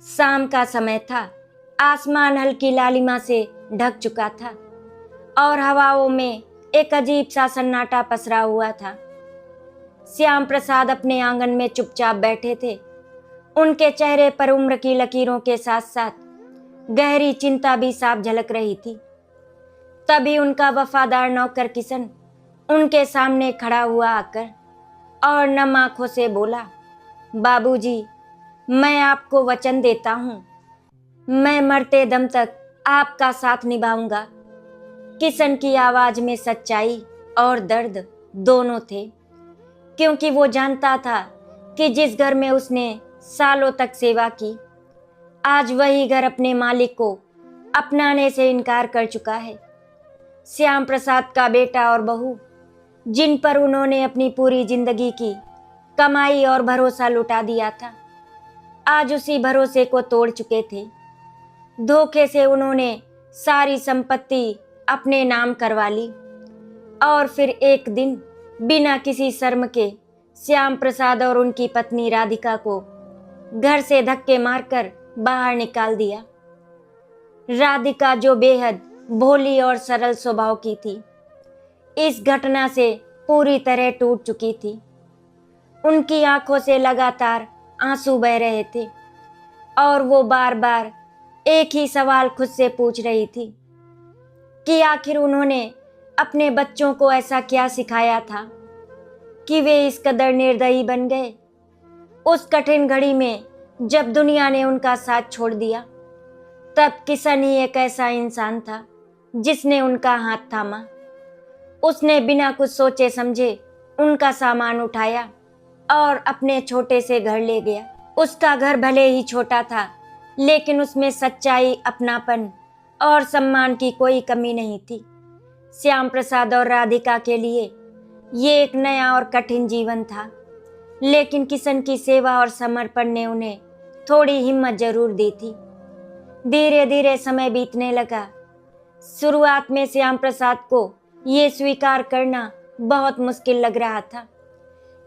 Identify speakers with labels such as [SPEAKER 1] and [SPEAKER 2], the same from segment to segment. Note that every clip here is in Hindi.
[SPEAKER 1] शाम का समय था। आसमान हल्की लालिमा से ढक चुका था और हवाओं में एक अजीब सा सन्नाटा पसरा हुआ था। श्याम प्रसाद अपने आंगन में चुपचाप बैठे थे। उनके चेहरे पर उम्र की लकीरों के साथ साथ गहरी चिंता भी साफ झलक रही थी। तभी उनका वफादार नौकर किशन उनके सामने खड़ा हुआ आकर और नम आंखों से बोला, बाबूजी, मैं आपको वचन देता हूँ, मैं मरते दम तक आपका साथ निभाऊंगा। किशन की आवाज में सच्चाई और दर्द दोनों थे, क्योंकि वो जानता था कि जिस घर में उसने सालों तक सेवा की, आज वही घर अपने मालिक को अपनाने से इनकार कर चुका है। श्याम प्रसाद का बेटा और बहू, जिन पर उन्होंने अपनी पूरी जिंदगी की कमाई और भरोसा लुटा दिया था, आज उसी भरोसे को तोड़ चुके थे। धोखे से उन्होंने सारी संपत्ति अपने नाम करवा ली और फिर एक दिन बिना किसी शर्म के श्याम प्रसाद और उनकी पत्नी राधिका को घर से धक्के मारकर बाहर निकाल दिया। राधिका, जो बेहद भोली और सरल स्वभाव की थी, इस घटना से पूरी तरह टूट चुकी थी। उनकी आंखों से लगातार आंसू बह रहे थे और वो बार बार एक ही सवाल खुद से पूछ रही थी कि आखिर उन्होंने अपने बच्चों को ऐसा क्या सिखाया था कि वे इस कदर निर्दयी बन गए। उस कठिन घड़ी में जब दुनिया ने उनका साथ छोड़ दिया, तब किशन ही एक ऐसा इंसान था जिसने उनका हाथ थामा। उसने बिना कुछ सोचे समझे उनका सामान उठाया और अपने छोटे से घर ले गया। उसका घर भले ही छोटा था, लेकिन उसमें सच्चाई, अपनापन और सम्मान की कोई कमी नहीं थी। श्याम प्रसाद और राधिका के लिए ये एक नया और कठिन जीवन था, लेकिन किशन की सेवा और समर्पण ने उन्हें थोड़ी हिम्मत जरूर दी थी। धीरे धीरे समय बीतने लगा। शुरुआत में श्याम प्रसाद को ये स्वीकार करना बहुत मुश्किल लग रहा था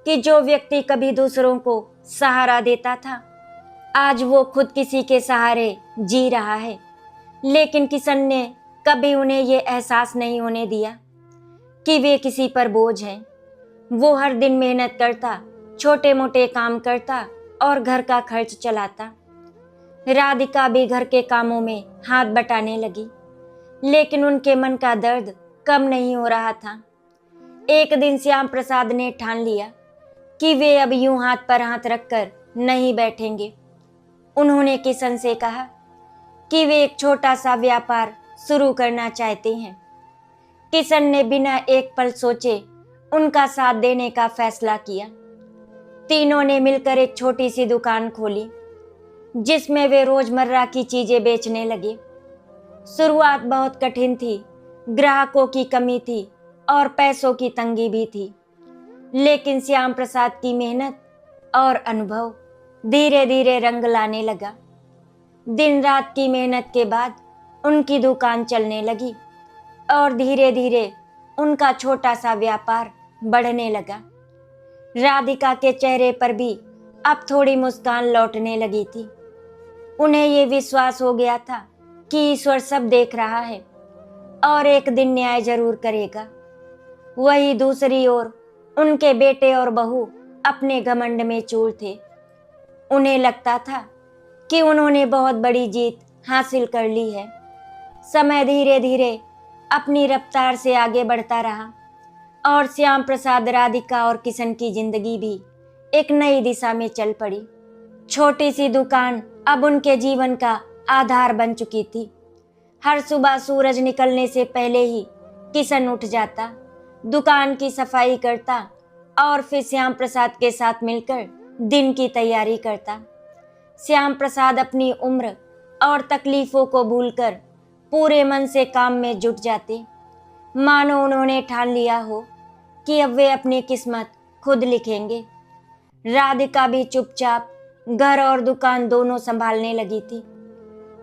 [SPEAKER 1] कि जो व्यक्ति कभी दूसरों को सहारा देता था, आज वो खुद किसी के सहारे जी रहा है। लेकिन किशन ने कभी उन्हें ये एहसास नहीं होने दिया कि वे किसी पर बोझ हैं। वो हर दिन मेहनत करता, छोटे मोटे काम करता और घर का खर्च चलाता। राधिका भी घर के कामों में हाथ बटाने लगी, लेकिन उनके मन का दर्द कम नहीं हो रहा था। एक दिन श्याम प्रसाद ने ठान लिया कि वे अब यूं हाथ पर हाथ रखकर नहीं बैठेंगे। उन्होंने किशन से कहा कि वे एक छोटा सा व्यापार शुरू करना चाहते हैं। किशन ने बिना एक पल सोचे उनका साथ देने का फैसला किया। तीनों ने मिलकर एक छोटी सी दुकान खोली, जिसमें वे रोजमर्रा की चीजें बेचने लगे। शुरुआत बहुत कठिन थी, ग्राहकों की कमी थी और पैसों की तंगी भी थी, लेकिन श्याम प्रसाद की मेहनत और अनुभव धीरे धीरे रंग लाने लगा। दिन रात की मेहनत के बाद उनकी दुकान चलने लगी और धीरे धीरे उनका छोटा सा व्यापार बढ़ने लगा। राधिका के चेहरे पर भी अब थोड़ी मुस्कान लौटने लगी थी। उन्हें ये विश्वास हो गया था कि ईश्वर सब देख रहा है और एक दिन न्याय जरूर करेगा। वही दूसरी ओर उनके बेटे और बहू अपने घमंड में चूर थे। उन्हें लगता था कि उन्होंने बहुत बड़ी जीत हासिल कर ली है। समय धीरे धीरे अपनी रफ्तार से आगे बढ़ता रहा और श्याम प्रसाद, राधिका और किशन की जिंदगी भी एक नई दिशा में चल पड़ी। छोटी सी दुकान अब उनके जीवन का आधार बन चुकी थी। हर सुबह सूरज निकलने से पहले ही किशन उठ जाता, दुकान की सफाई करता और फिर श्याम प्रसाद के साथ मिलकर दिन की तैयारी करता। श्याम प्रसाद अपनी उम्र और तकलीफों को भूलकर पूरे मन से काम में जुट जाते, मानो उन्होंने ठान लिया हो कि अब वे अपनी किस्मत खुद लिखेंगे। राधिका भी चुपचाप घर और दुकान दोनों संभालने लगी थी।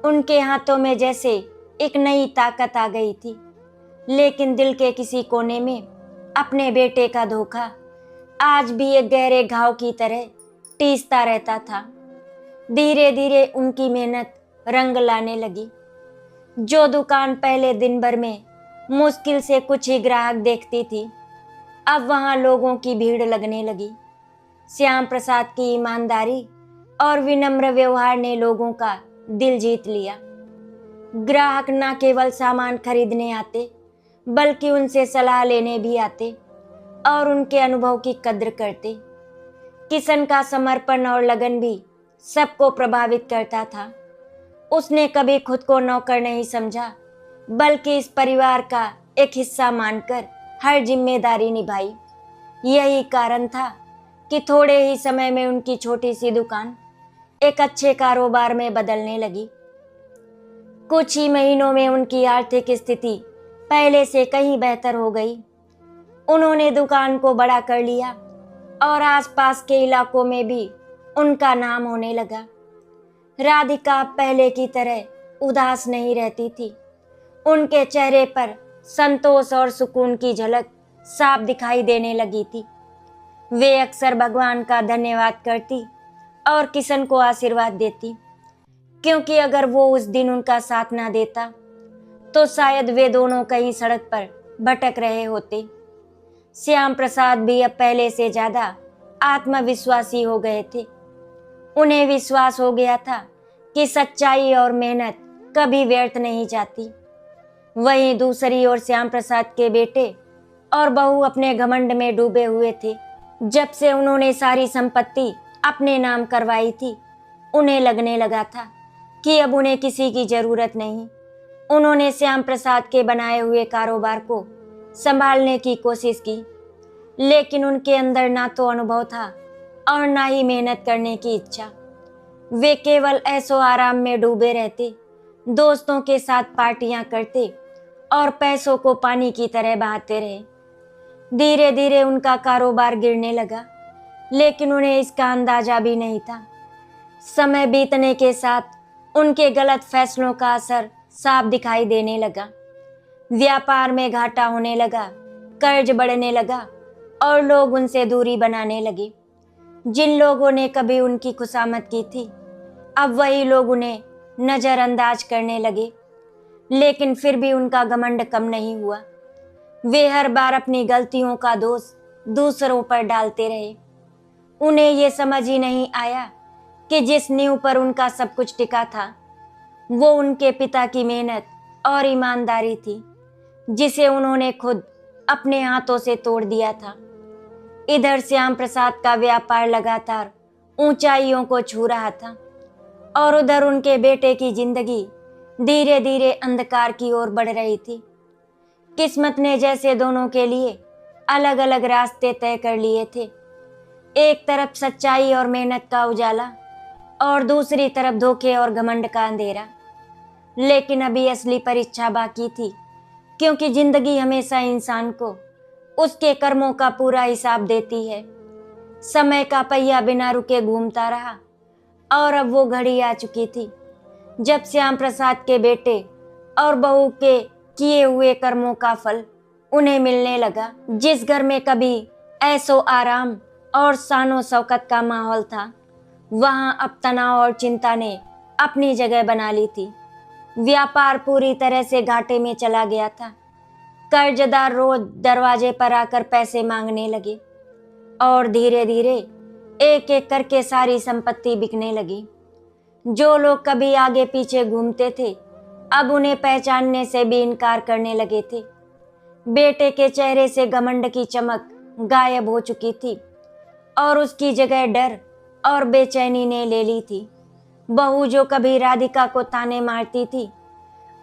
[SPEAKER 1] उनके हाथों में जैसे एक नई ताकत आ गई थी, लेकिन दिल के किसी कोने में अपने बेटे का धोखा आज भी एक गहरे घाव की तरह टीसता रहता था। धीरे धीरे उनकी मेहनत रंग लाने लगी। जो दुकान पहले दिन भर में मुश्किल से कुछ ही ग्राहक देखती थी, अब वहां लोगों की भीड़ लगने लगी। श्याम प्रसाद की ईमानदारी और विनम्र व्यवहार ने लोगों का दिल जीत लिया। ग्राहक न केवल सामान खरीदने आते, बल्कि उनसे सलाह लेने भी आते और उनके अनुभव की कद्र करते। किशन का समर्पण और लगन भी सबको प्रभावित करता था। उसने कभी खुद को नौकर नहीं समझा, बल्कि इस परिवार का एक हिस्सा मानकर हर जिम्मेदारी निभाई। यही कारण था कि थोड़े ही समय में उनकी छोटी सी दुकान एक अच्छे कारोबार में बदलने लगी। कुछ ही महीनों में उनकी आर्थिक स्थिति पहले से कहीं बेहतर हो गई। उन्होंने दुकान को बड़ा कर लिया और आसपास के इलाकों में भी उनका नाम होने लगा। राधिका पहले की तरह उदास नहीं रहती थी। उनके चेहरे पर संतोष और सुकून की झलक साफ दिखाई देने लगी थी। वे अक्सर भगवान का धन्यवाद करती और किशन को आशीर्वाद देती, क्योंकि अगर वो उस दिन उनका साथ ना देता तो शायद वे दोनों कहीं सड़क पर भटक रहे होते। श्याम प्रसाद भी अब पहले से ज्यादा आत्मविश्वासी हो गए थे। उन्हें विश्वास हो गया था कि सच्चाई और मेहनत कभी व्यर्थ नहीं जाती। वहीं दूसरी ओर श्याम प्रसाद के बेटे और बहू अपने घमंड में डूबे हुए थे। जब से उन्होंने सारी संपत्ति अपने नाम करवाई थी, उन्हें लगने लगा था कि अब उन्हें किसी की जरूरत नहीं। उन्होंने श्याम प्रसाद के बनाए हुए कारोबार को संभालने की कोशिश की, लेकिन उनके अंदर ना तो अनुभव था और ना ही मेहनत करने की इच्छा। वे केवल ऐशो आराम में डूबे रहते, दोस्तों के साथ पार्टियां करते और पैसों को पानी की तरह बहाते रहे। धीरे धीरे उनका कारोबार गिरने लगा, लेकिन उन्हें इसका अंदाजा भी नहीं था। समय बीतने के साथ उनके गलत फैसलों का असर साफ दिखाई देने लगा। व्यापार में घाटा होने लगा, कर्ज बढ़ने लगा और लोग उनसे दूरी बनाने लगे। जिन लोगों ने कभी उनकी खुशामद की थी, अब वही लोग उन्हें नजरअंदाज करने लगे। लेकिन फिर भी उनका घमंड कम नहीं हुआ। वे हर बार अपनी गलतियों का दोष दूसरों पर डालते रहे। उन्हें ये समझ ही नहीं आया कि जिस नींव पर उनका सब कुछ टिका था, वो उनके पिता की मेहनत और ईमानदारी थी, जिसे उन्होंने खुद अपने हाथों से तोड़ दिया था। इधर श्याम प्रसाद का व्यापार लगातार ऊंचाइयों को छू रहा था और उधर उनके बेटे की जिंदगी धीरे धीरे अंधकार की ओर बढ़ रही थी। किस्मत ने जैसे दोनों के लिए अलग अलग रास्ते तय कर लिए थे। एक तरफ सच्चाई और मेहनत का उजाला और दूसरी तरफ धोखे और घमंड का अंधेरा। लेकिन अभी असली परीक्षा बाकी थी, क्योंकि जिंदगी हमेशा इंसान को उसके कर्मों का पूरा हिसाब देती है। समय का पहिया बिना रुके घूमता रहा और अब वो घड़ी आ चुकी थी जब श्याम प्रसाद के बेटे और बहू के किए हुए कर्मों का फल उन्हें मिलने लगा। जिस घर में कभी ऐशो आराम और शानो शौकत का माहौल था, वहां अब तनाव और चिंता ने अपनी जगह बना ली थी। व्यापार पूरी तरह से घाटे में चला गया था। कर्जदार रोज दरवाजे पर आकर पैसे मांगने लगे और धीरे धीरे एक एक करके सारी संपत्ति बिकने लगी। जो लोग कभी आगे पीछे घूमते थे, अब उन्हें पहचानने से भी इनकार करने लगे थे। बेटे के चेहरे से घमंड की चमक गायब हो चुकी थी और उसकी जगह डर और बेचैनी ने ले ली थी। बहू जो कभी राधिका को ताने मारती थी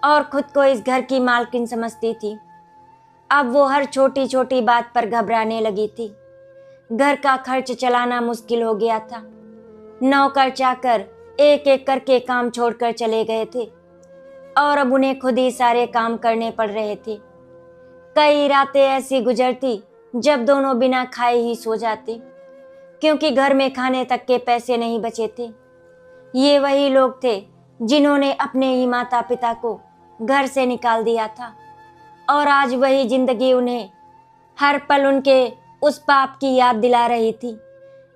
[SPEAKER 1] और खुद को इस घर की मालकिन समझती थी, अब वो हर छोटी छोटी बात पर घबराने लगी थी। घर का खर्च चलाना मुश्किल हो गया था। नौकर चाकर एक एक करके काम छोड़कर चले गए थे और अब उन्हें खुद ही सारे काम करने पड़ रहे थे। कई रातें ऐसी गुजरती जब दोनों बिना खाए ही सो जाते, क्योंकि घर में खाने तक के पैसे नहीं बचे थे। ये वही लोग थे जिन्होंने अपने ही माता पिता को घर से निकाल दिया था और आज वही जिंदगी उन्हें हर पल उनके उस पाप की याद दिला रही थी।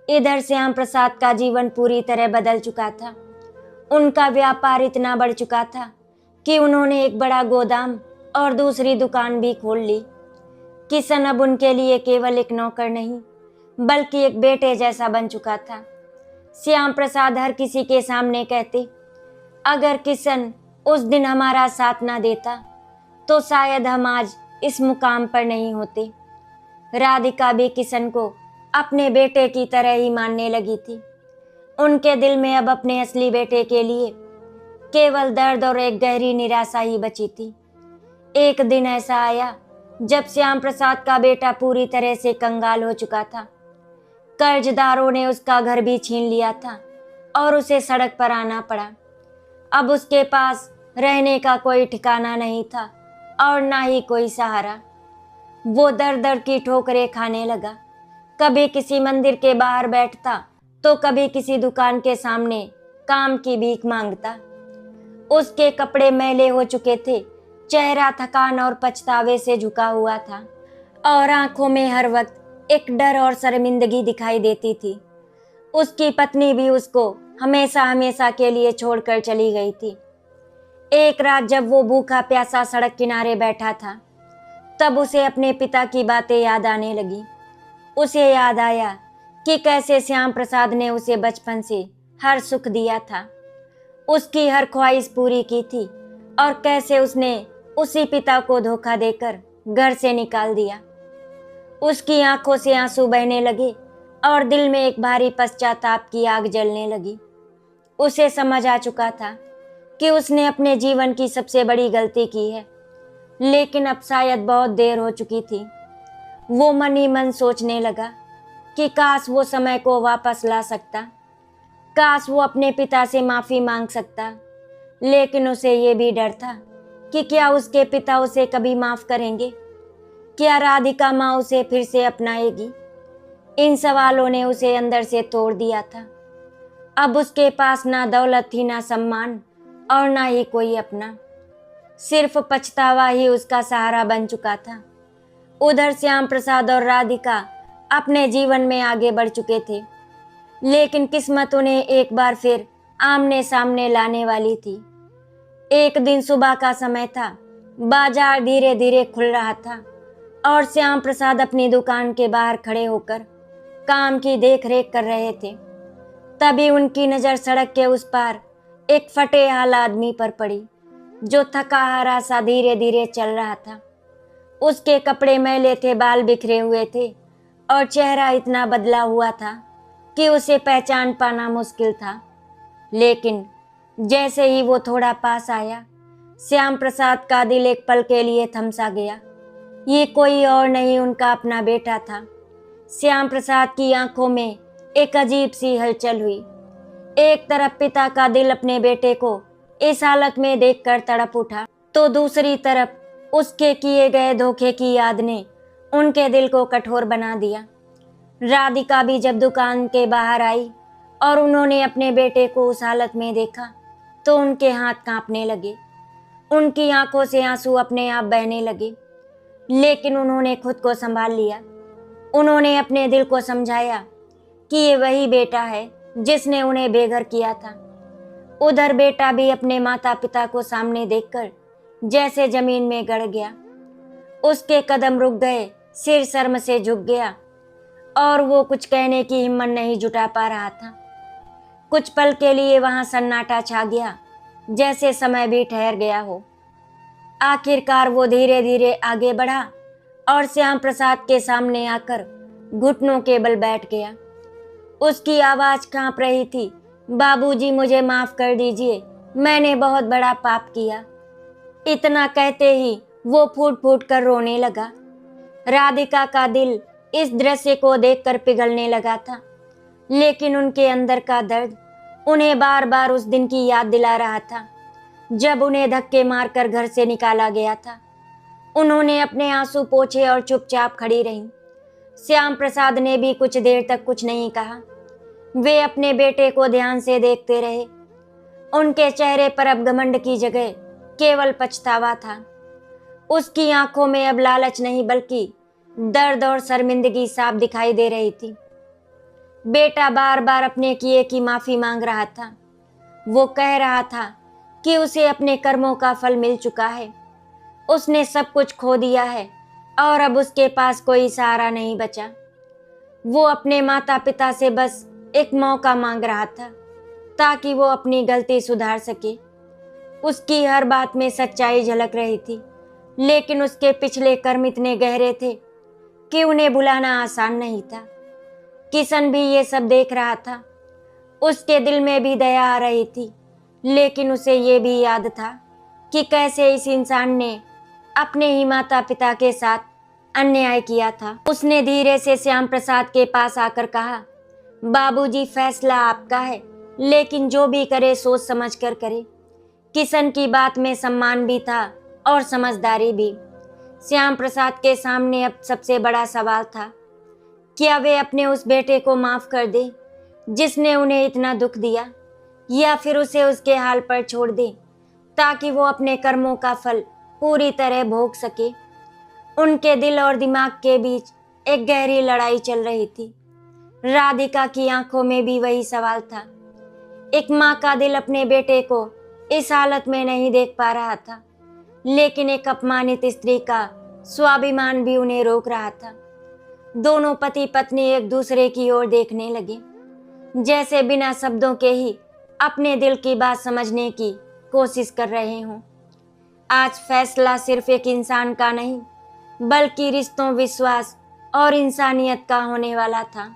[SPEAKER 1] इधर श्याम प्रसाद का जीवन पूरी तरह बदल चुका था। उनका व्यापार इतना बढ़ चुका था कि उन्होंने एक बड़ा गोदाम और दूसरी दुकान भी खोल ली। किशन अब उनके लिए केवल एक नौकर नहीं बल्कि एक बेटे जैसा बन चुका था। श्याम प्रसाद हर किसी के सामने कहते, अगर किशन उस दिन हमारा साथ ना देता तो शायद हम आज इस मुकाम पर नहीं होते। राधिका भी किशन को अपने बेटे की तरह ही मानने लगी थी। उनके दिल में अब अपने असली बेटे के लिए केवल दर्द और एक गहरी निराशा ही बची थी। एक दिन ऐसा आया जब श्याम प्रसाद का बेटा पूरी तरह से कंगाल हो चुका था। कर्जदारों ने उसका घर भी छीन लिया था और उसे सड़क पर आना पड़ा। अब उसके पास रहने का कोई ठिकाना नहीं था और ना ही कोई सहारा। वो दर दर की ठोकरें खाने लगा। कभी किसी मंदिर के बाहर बैठता तो कभी किसी दुकान के सामने काम की भीख मांगता। उसके कपड़े मैले हो चुके थे, चेहरा थकान और पछतावे से झुका हुआ था और आंखों में हर वक्त एक डर और शर्मिंदगी दिखाई देती थी। उसकी पत्नी भी उसको हमेशा हमेशा के लिए छोड़कर चली गई थी। एक रात जब वो भूखा प्यासा सड़क किनारे बैठा था तब उसे अपने पिता की बातें याद आने लगी। उसे याद आया कि कैसे श्याम प्रसाद ने उसे बचपन से हर सुख दिया था, उसकी हर ख्वाहिश पूरी की थी और कैसे उसने उसी पिता को धोखा देकर घर से निकाल दिया। उसकी आंखों से आंसू बहने लगे और दिल में एक भारी पश्चाताप की आग जलने लगी। उसे समझ आ चुका था कि उसने अपने जीवन की सबसे बड़ी गलती की है, लेकिन अब शायद बहुत देर हो चुकी थी। वो मन ही मन सोचने लगा कि काश वो समय को वापस ला सकता, काश वो अपने पिता से माफ़ी मांग सकता। लेकिन उसे ये भी डर था कि क्या उसके पिता उसे कभी माफ़ करेंगे, क्या राधिका माँ उसे फिर से अपनाएगी। इन सवालों ने उसे अंदर से तोड़ दिया था। अब उसके पास ना दौलत थी, ना सम्मान और ना ही कोई अपना। सिर्फ पछतावा ही उसका सहारा बन चुका था। उधर श्याम प्रसाद और राधिका अपने जीवन में आगे बढ़ चुके थे, लेकिन किस्मत उन्हें एक बार फिर आमने सामने लाने वाली थी। एक दिन सुबह का समय था, बाजार धीरे धीरे खुल रहा था और श्याम प्रसाद अपनी दुकान के बाहर खड़े होकर काम की देखरेख कर रहे थे। तभी उनकी नज़र सड़क के उस पार एक फटे हाल आदमी पर पड़ी जो थका हारा सा धीरे धीरे चल रहा था। उसके कपड़े मैले थे, बाल बिखरे हुए थे और चेहरा इतना बदला हुआ था कि उसे पहचान पाना मुश्किल था। लेकिन जैसे ही वो थोड़ा पास आया, श्याम प्रसाद का दिल एक पल के लिए थमसा गया। ये कोई और नहीं, उनका अपना बेटा था। श्याम प्रसाद की आंखों में एक अजीब सी हलचल हुई। एक तरफ पिता का दिल अपने बेटे को इस हालत में देखकर तड़प उठा, तो दूसरी तरफ उसके किए गए धोखे की याद ने उनके दिल को कठोर बना दिया। राधिका भी जब दुकान के बाहर आई और उन्होंने अपने बेटे को उस हालत में देखा तो उनके हाथ कांपने लगे, उनकी आंखों से आंसू अपने आप बहने लगे। लेकिन उन्होंने खुद को संभाल लिया। उन्होंने अपने दिल को समझाया कि ये वही बेटा है जिसने उन्हें बेघर किया था। उधर बेटा भी अपने माता पिता को सामने देखकर जैसे जमीन में गड़ गया। उसके कदम रुक गए, सिर शर्म से झुक गया और वो कुछ कहने की हिम्मत नहीं जुटा पा रहा था। कुछ पल के लिए वहां सन्नाटा छा गया, जैसे समय भी ठहर गया हो। आखिरकार वो धीरे धीरे आगे बढ़ा और श्याम प्रसाद के सामने आकर घुटनों के बल बैठ गया। उसकी आवाज कांप रही थी, बाबूजी मुझे माफ कर दीजिए, मैंने बहुत बड़ा पाप किया। इतना कहते ही वो फूट फूट कर रोने लगा। राधिका का दिल इस दृश्य को देखकर पिघलने लगा था, लेकिन उनके अंदर का दर्द उन्हें बार बार उस दिन की याद दिला रहा था जब उन्हें धक्के मारकर घर से निकाला गया था। उन्होंने अपने आंसू पोंछे और चुपचाप खड़ी रहीं। श्याम प्रसाद ने भी कुछ देर तक कुछ नहीं कहा। वे अपने बेटे को ध्यान से देखते रहे। उनके चेहरे पर अब घमंड की जगह केवल पछतावा था। उसकी आंखों में अब लालच नहीं बल्कि दर्द और शर्मिंदगी साफ दिखाई दे रही थी। बेटा बार बार अपने किए की माफी मांग रहा था। वो कह रहा था कि उसे अपने कर्मों का फल मिल चुका है, उसने सब कुछ खो दिया है और अब उसके पास कोई सहारा नहीं बचा। वो अपने माता पिता से बस एक मौका मांग रहा था ताकि वो अपनी गलती सुधार सके। उसकी हर बात में सच्चाई झलक रही थी, लेकिन उसके पिछले कर्म इतने गहरे थे कि उन्हें भुलाना आसान नहीं था। किशन भी ये सब देख रहा था। उसके दिल में भी दया आ रही थी, लेकिन उसे ये भी याद था कि कैसे इस इंसान ने अपने ही माता पिता के साथ अन्याय किया था। उसने धीरे से श्याम प्रसाद के पास आकर कहा, बाबूजी, फैसला आपका है, लेकिन जो भी करे सोच समझ कर करे। किशन की बात में सम्मान भी था और समझदारी भी। श्याम प्रसाद के सामने अब सबसे बड़ा सवाल था, क्या वे अपने उस बेटे को माफ कर दे जिसने उन्हें इतना दुख दिया, या फिर उसे उसके हाल पर छोड़ दे ताकि वो अपने कर्मों का फल पूरी तरह भोग सके। उनके दिल और दिमाग के बीच एक गहरी लड़ाई चल रही थी। राधिका की आंखों में भी वही सवाल था। एक माँ का दिल अपने बेटे को इस हालत में नहीं देख पा रहा था, लेकिन एक अपमानित स्त्री का स्वाभिमान भी उन्हें रोक रहा था। दोनों पति पत्नी एक दूसरे की ओर देखने लगे, जैसे बिना शब्दों के ही अपने दिल की बात समझने की कोशिश कर रहे हों। आज फैसला सिर्फ एक इंसान का नहीं, बल्कि रिश्तों, विश्वास और इंसानियत का होने वाला था।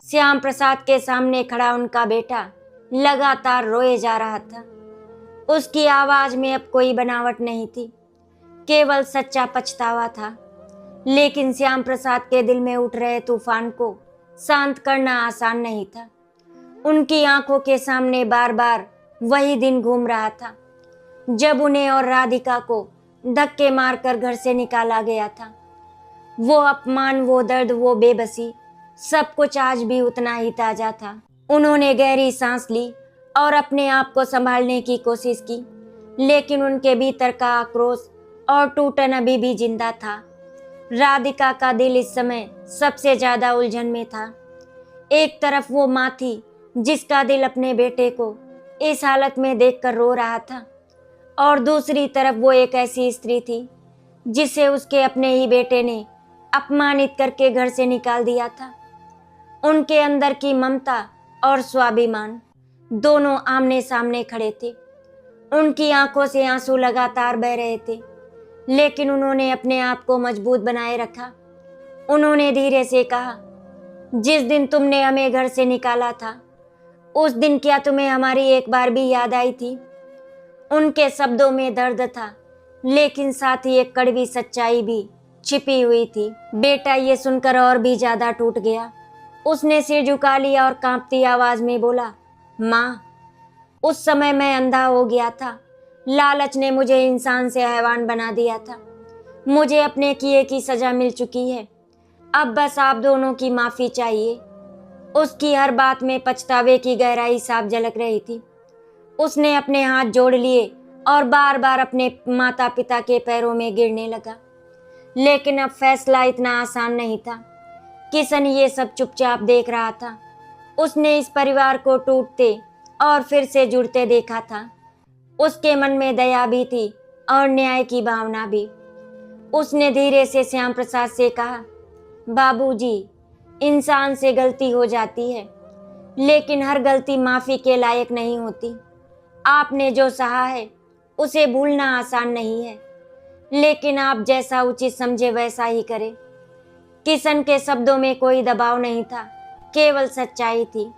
[SPEAKER 1] श्याम प्रसाद के सामने खड़ा उनका बेटा लगातार रोए जा रहा था। उसकी आवाज में अब कोई बनावट नहीं थी, केवल सच्चा पछतावा था। लेकिन श्याम प्रसाद के दिल में उठ रहे तूफान को शांत करना आसान नहीं था। उनकी आंखों के सामने बार बार वही दिन घूम रहा था जब उन्हें और राधिका को धक्के मारकर घर से निकाला गया था। वो अपमान, वो दर्द, वो बेबसी, सब कुछ आज भी उतना ही ताजा था। उन्होंने गहरी सांस ली और अपने आप को संभालने की कोशिश की, लेकिन उनके भीतर का आक्रोश और टूटन अभी भी जिंदा था। राधिका का दिल इस समय सबसे ज्यादा उलझन में था। एक तरफ वो माँ थी जिसका दिल अपने बेटे को इस हालत में देखकर रो रहा था, और दूसरी तरफ वो एक ऐसी स्त्री थी जिसे उसके अपने ही बेटे ने अपमानित करके घर से निकाल दिया था। उनके अंदर की ममता और स्वाभिमान दोनों आमने सामने खड़े थे। उनकी आंखों से आंसू लगातार बह रहे थे, लेकिन उन्होंने अपने आप को मजबूत बनाए रखा। उन्होंने धीरे से कहा, जिस दिन तुमने हमें घर से निकाला था, उस दिन क्या तुम्हें हमारी एक बार भी याद आई थी? उनके शब्दों में दर्द था, लेकिन साथ ही एक कड़वी सच्चाई भी छिपी हुई थी। बेटा ये सुनकर और भी ज्यादा टूट गया। उसने सिर झुका लिया और कांपती आवाज में बोला, माँ, उस समय मैं अंधा हो गया था। लालच ने मुझे इंसान से हैवान बना दिया था। मुझे अपने किए की सजा मिल चुकी है। अब बस आप दोनों की माफी चाहिए। उसकी हर बात में पछतावे की गहराई साफ झलक रही थी। उसने अपने हाथ जोड़ लिए और बार बार अपने माता पिता के पैरों में गिरने लगा। लेकिन अब फैसला इतना आसान नहीं था। किशन ये सब चुपचाप देख रहा था। उसने इस परिवार को टूटते और फिर से जुड़ते देखा था। उसके मन में दया भी थी और न्याय की भावना भी। उसने धीरे से श्याम प्रसाद से कहा, बाबूजी, इंसान से गलती हो जाती है, लेकिन हर गलती माफी के लायक नहीं होती। आपने जो सहा है उसे भूलना आसान नहीं है, लेकिन आप जैसा उचित समझे वैसा ही करें। किशन के शब्दों में कोई दबाव नहीं था, केवल सच्चाई थी।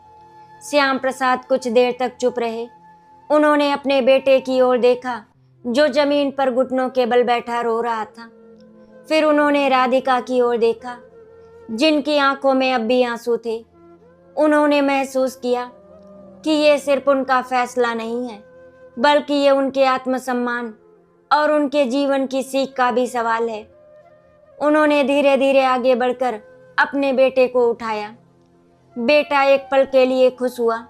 [SPEAKER 1] श्याम प्रसाद कुछ देर तक चुप रहे। उन्होंने अपने बेटे की ओर देखा जो जमीन पर घुटनों के बल बैठा रो रहा था। फिर उन्होंने राधिका की ओर देखा जिनकी आंखों में अब भी आंसू थे। उन्होंने महसूस किया कि ये सिर्फ उनका फैसला नहीं है, बल्कि ये उनके आत्मसम्मान और उनके जीवन की सीख का भी सवाल है। उन्होंने धीरे धीरे आगे बढ़कर अपने बेटे को उठाया। बेटा एक पल के लिए खुश हुआ।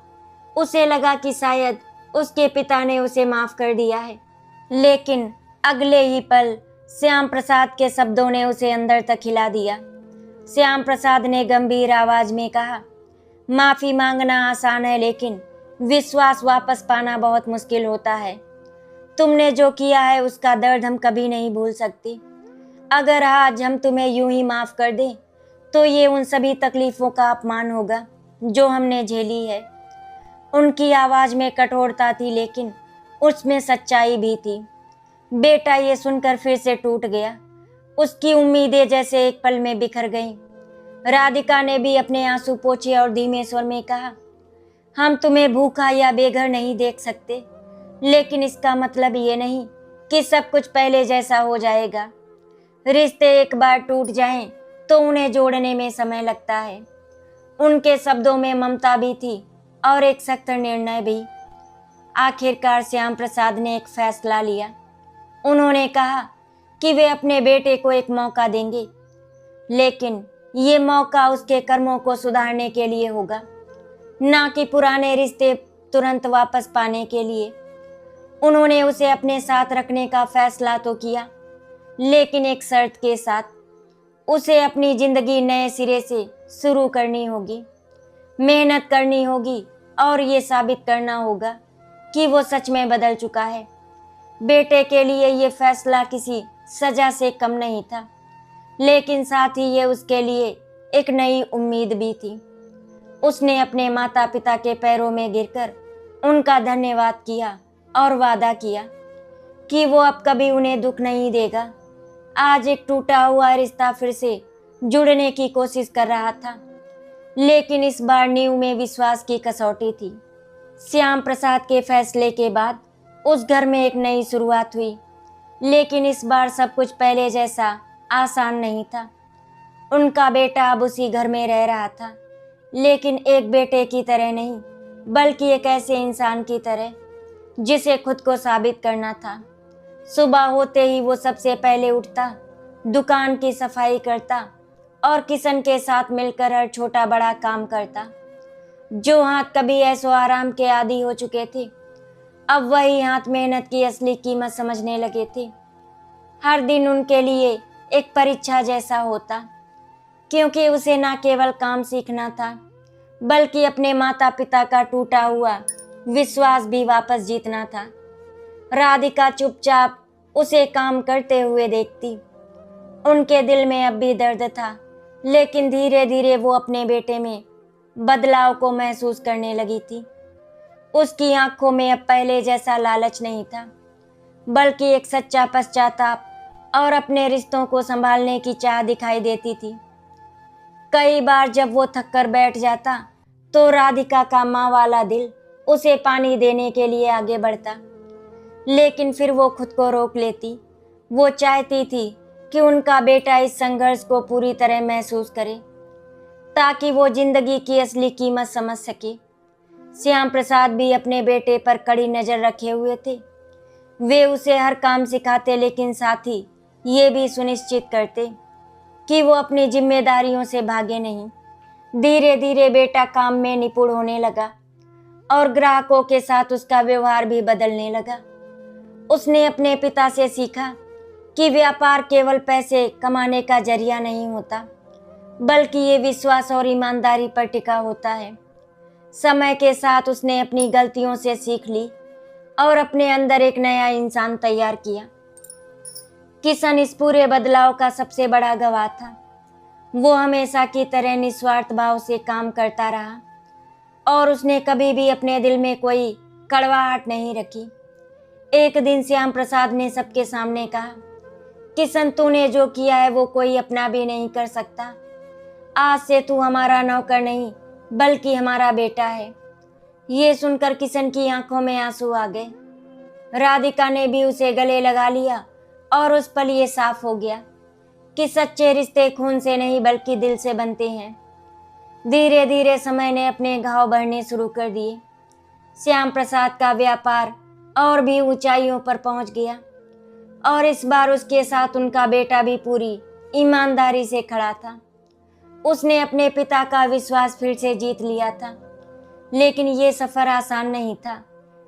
[SPEAKER 1] उसे लगा कि शायद उसके पिता ने उसे माफ कर दिया है, लेकिन अगले ही पल श्याम प्रसाद के शब्दों ने उसे अंदर तक हिला दिया। श्याम प्रसाद ने गंभीर आवाज में कहा, माफ़ी मांगना आसान है, लेकिन विश्वास वापस पाना बहुत मुश्किल होता है। तुमने जो किया है उसका दर्द हम कभी नहीं भूल सकते। अगर आज हम तुम्हें यूं ही माफ़ कर दें तो ये उन सभी तकलीफ़ों का अपमान होगा जो हमने झेली है। उनकी आवाज़ में कठोरता थी, लेकिन उसमें सच्चाई भी थी। बेटा ये सुनकर फिर से टूट गया। उसकी उम्मीदें जैसे एक पल में बिखर गईं। राधिका ने भी अपने आंसू पोंछे और धीमे स्वर में कहा, हम तुम्हें भूखा या बेघर नहीं देख सकते, लेकिन इसका मतलब ये नहीं कि सब कुछ पहले जैसा हो जाएगा। रिश्ते एक बार टूट जाएं तो उन्हें जोड़ने में समय लगता है। उनके शब्दों में ममता भी थी और एक सख्त निर्णय भी। आखिरकार श्याम प्रसाद ने एक फैसला लिया। उन्होंने कहा कि वे अपने बेटे को एक मौका देंगे, लेकिन ये मौका उसके कर्मों को सुधारने के लिए होगा, ना कि पुराने रिश्ते तुरंत वापस पाने के लिए। उन्होंने उसे अपने साथ रखने का फैसला तो किया, लेकिन एक शर्त के साथ। उसे अपनी जिंदगी नए सिरे से शुरू करनी होगी, मेहनत करनी होगी और ये साबित करना होगा कि वो सच में बदल चुका है। बेटे के लिए ये फैसला किसी सजा से कम नहीं था, लेकिन साथ ही ये उसके लिए एक नई उम्मीद भी थी। उसने अपने माता पिता के पैरों में गिरकर उनका धन्यवाद किया और वादा किया कि वो अब कभी उन्हें दुख नहीं देगा। आज एक टूटा हुआ रिश्ता फिर से जुड़ने की कोशिश कर रहा था, लेकिन इस बार नींव में विश्वास की कसौटी थी। श्याम प्रसाद के फैसले के बाद उस घर में एक नई शुरुआत हुई, लेकिन इस बार सब कुछ पहले जैसा आसान नहीं था। उनका बेटा अब उसी घर में रह रहा था, लेकिन एक बेटे की तरह नहीं, बल्कि एक ऐसे इंसान की तरह जिसे खुद को साबित करना था। सुबह होते ही वो सबसे पहले उठता, दुकान की सफाई करता और किशन के साथ मिलकर हर छोटा बड़ा काम करता। जो हाथ कभी ऐसो आराम के आदी हो चुके थे, अब वही हाथ मेहनत की असली कीमत समझने लगे थे। हर दिन उनके लिए एक परीक्षा जैसा होता, क्योंकि उसे न केवल काम सीखना था, बल्कि अपने माता पिता का टूटा हुआ विश्वास भी वापस जीतना था। राधिका चुपचाप उसे काम करते हुए देखती। उनके दिल में अब भी दर्द था, लेकिन धीरे धीरे वो अपने बेटे में बदलाव को महसूस करने लगी थी। उसकी आंखों में अब पहले जैसा लालच नहीं था, बल्कि एक सच्चा पश्चाताप और अपने रिश्तों को संभालने की चाह दिखाई देती थी। कई बार जब वो थक कर बैठ जाता तो राधिका का माँ वाला दिल उसे पानी देने के लिए आगे बढ़ता, लेकिन फिर वो खुद को रोक लेती। वो चाहती थी कि उनका बेटा इस संघर्ष को पूरी तरह महसूस करे, ताकि वो जिंदगी की असली कीमत समझ सके। श्याम प्रसाद भी अपने बेटे पर कड़ी नज़र रखे हुए थे। वे उसे हर काम सिखाते, लेकिन साथ ही ये भी सुनिश्चित करते कि वो अपनी जिम्मेदारियों से भागे नहीं। धीरे धीरे बेटा काम में निपुण होने लगा और ग्राहकों के साथ उसका व्यवहार भी बदलने लगा। उसने अपने पिता से सीखा कि व्यापार केवल पैसे कमाने का जरिया नहीं होता, बल्कि ये विश्वास और ईमानदारी पर टिका होता है। समय के साथ उसने अपनी गलतियों से सीख ली और अपने अंदर एक नया इंसान तैयार किया। किशन इस पूरे बदलाव का सबसे बड़ा गवाह था। वो हमेशा की तरह निस्वार्थ भाव से काम करता रहा और उसने कभी भी अपने दिल में कोई कड़वाहट नहीं रखी। एक दिन श्याम प्रसाद ने सबके सामने कहा, किशन तूने जो किया है वो कोई अपना भी नहीं कर सकता। आज से तू हमारा नौकर नहीं, बल्कि हमारा बेटा है। ये सुनकर किशन की आंखों में आंसू आ गए। राधिका ने भी उसे गले लगा लिया और उस पल ये साफ हो गया कि सच्चे रिश्ते खून से नहीं बल्कि दिल से बनते हैं। धीरे धीरे समय ने अपने घाव भरने शुरू कर दिए। श्याम प्रसाद का व्यापार और भी ऊंचाइयों पर पहुंच गया और इस बार उसके साथ उनका बेटा भी पूरी ईमानदारी से खड़ा था। उसने अपने पिता का विश्वास फिर से जीत लिया था, लेकिन ये सफ़र आसान नहीं था।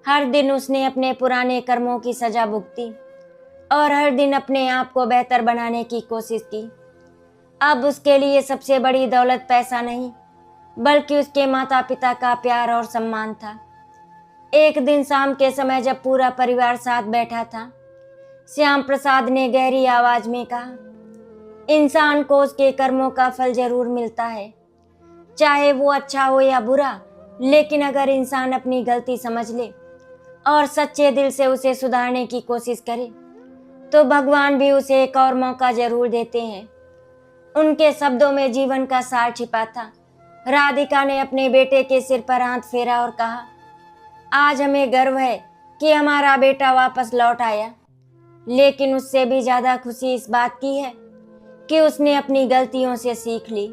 [SPEAKER 1] हर दिन उसने अपने पुराने कर्मों की सजा भुगती और हर दिन अपने आप को बेहतर बनाने की कोशिश की। अब उसके लिए सबसे बड़ी दौलत पैसा नहीं, बल्कि उसके माता पिता का प्यार और सम्मान था। एक दिन शाम के समय जब पूरा परिवार साथ बैठा था, श्याम प्रसाद ने गहरी आवाज में कहा, इंसान को उसके कर्मों का फल जरूर मिलता है, चाहे वो अच्छा हो या बुरा। लेकिन अगर इंसान अपनी गलती समझ ले और सच्चे दिल से उसे सुधारने की कोशिश करे तो भगवान भी उसे एक और मौका जरूर देते हैं। उनके शब्दों में जीवन का सार छिपा था। राधिका ने अपने बेटे के सिर पर हाथ फेरा और कहा, आज हमें गर्व है कि हमारा बेटा वापस लौट आया, लेकिन उससे भी ज्यादा खुशी इस बात की है कि उसने अपनी गलतियों से सीख ली।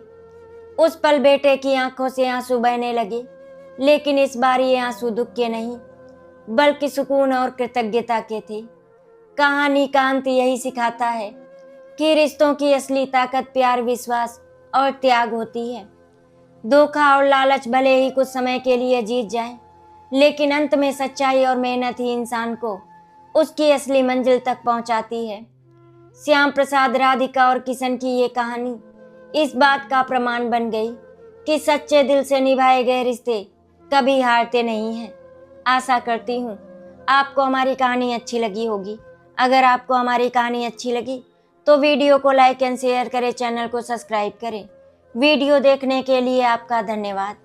[SPEAKER 1] उस पल बेटे की आंखों से आंसू बहने लगे, लेकिन इस बार ये आंसू दुख के नहीं बल्कि सुकून और कृतज्ञता के थे। कहानी का अंत यही सिखाता है कि रिश्तों की असली ताकत प्यार, विश्वास और त्याग होती है। धोखा और लालच भले ही कुछ समय के लिए जीत जाए, लेकिन अंत में सच्चाई और मेहनत ही इंसान को उसकी असली मंजिल तक पहुंचाती है। श्याम प्रसाद, राधिका और किशन की ये कहानी इस बात का प्रमाण बन गई कि सच्चे दिल से निभाए गए रिश्ते कभी हारते नहीं हैं। आशा करती हूँ आपको हमारी कहानी अच्छी लगी होगी। अगर आपको हमारी कहानी अच्छी लगी तो वीडियो को लाइक एंड शेयर करें, चैनल को सब्सक्राइब करें। वीडियो देखने के लिए आपका धन्यवाद।